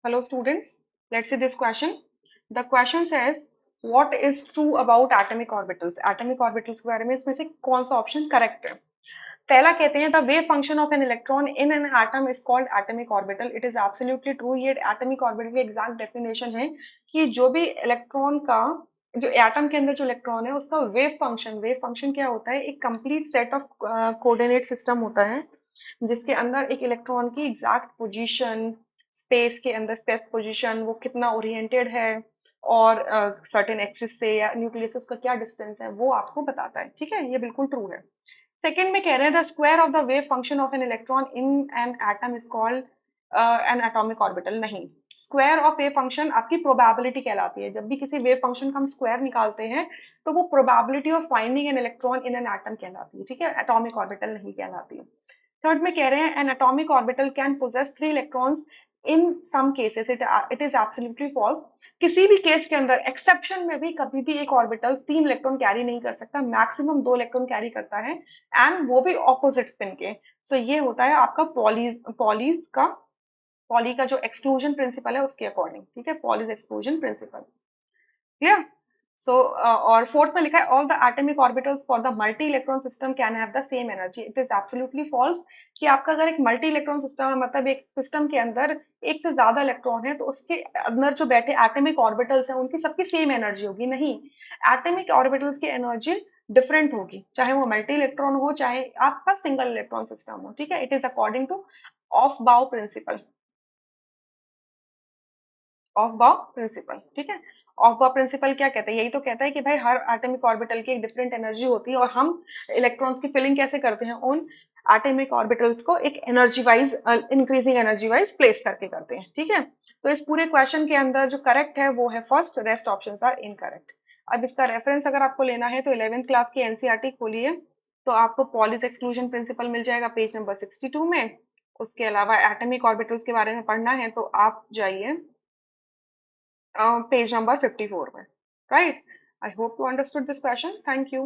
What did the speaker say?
Hello students, let's see this question. The question says, what is true about atomic orbitals? Atomic orbitals के बारे में इसमें से कौन सा ऑप्शन करेक्ट है? पहला कहते हैं, the wave function of an electron in an atom is called atomic orbital. It is absolutely true. ये एटॉमिक ऑर्बिटल की एग्जैक्ट डेफिनेशन है कि जो भी इलेक्ट्रॉन का, जो एटम के अंदर जो इलेक्ट्रॉन है उसका वेव फंक्शन क्या होता है? एक complete set of coordinate system होता है जिसके अंदर एक इलेक्ट्रॉन की एग्जैक्ट पोजीशन, स्पेस के अंदर स्पेस पोजीशन, वो कितना ओरिएंटेड है और सर्टेन एक्सिस से या न्यूक्लियस से उसका क्या डिस्टेंस है वो आपको बताता है. ठीक है, ये बिल्कुल ट्रू है. सेकेंड में कह रहे हैं, the square of the wave function of an electron in an atom is called an atomic orbital. नहीं, स्क्वायर ऑफ वेव फंक्शन आपकी प्रोबेबिलिटी कहलाती है. जब भी किसी वेव फंक्शन का हम स्क्वायर निकालते हैं तो वो probability of finding an electron in an atom कहलाती है. ठीक है, एटॉमिक ऑर्बिटल नहीं कहलाती है. थर्ड में कह रहे हैं, an atomic orbital can possess 3 electrons in some cases. It is absolutely false. किसी भी केस के अंदर, एक्सेप्शन में भी, कभी भी एक ऑर्बिटल 3 इलेक्ट्रॉन कैरी नहीं कर सकता. मैक्सिमम 2 इलेक्ट्रॉन कैरी करता है, एंड वो भी ऑपोजिट स्पिन के. सो ये होता है आपका पॉली का जो एक्सक्लूजन प्रिंसिपल है उसके अकॉर्डिंग. ठीक है, Pauli's exclusion principle. Clear? So और फोर्थ में लिखा है, all the atomic orbitals for the multi electron system can have the same energy. It is absolutely false. कि आपका अगर एक मल्टी इलेक्ट्रॉन सिस्टम है, मतलब एक सिस्टम के अंदर एक से ज्यादा इलेक्ट्रॉन है, तो उसके अंदर जो बैठे एटॉमिक ऑर्बिटल्स हैं उनकी सबकी सेम एनर्जी होगी. नहीं, एटॉमिक ऑर्बिटल्स की एनर्जी डिफरेंट होगी, चाहे वो मल्टी इलेक्ट्रॉन हो चाहे आपका सिंगल इलेक्ट्रॉन सिस्टम हो. ठीक है, it is according two of बाउ प्रिंसिपल. ऑफ बाउ प्रिंसिपल. ठीक है, ऑफ बाउ प्रिंसिपल क्या कहता है? यही तो कहता है कि भाई हर एटॉमिक ऑर्बिटल की एक डिफरेंट एनर्जी होती है और हम इलेक्ट्रॉन्स की फिलिंग कैसे करते हैं? उन एटॉमिक ऑर्बिटल्स को एक energy wise, increasing energy wise place करके करते हैं. ठीक है, तो इस पूरे क्वेश्चन के अंदर जो करेक्ट है वो है first, rest options are incorrect. अब इसका रेफरेंस अगर आपको लेना है तो 11th क्लास की एनसीईआरटी खोलिए, तो आपको पॉलीज एक्सक्लूजन प्रिंसिपल मिल जाएगा पेज नंबर 62 में. उसके अलावा एटॉमिक ऑर्बिटल्स के बारे में पढ़ना है तो आप जाइए page number 54 में. Right? I hope you understood this question. Thank you.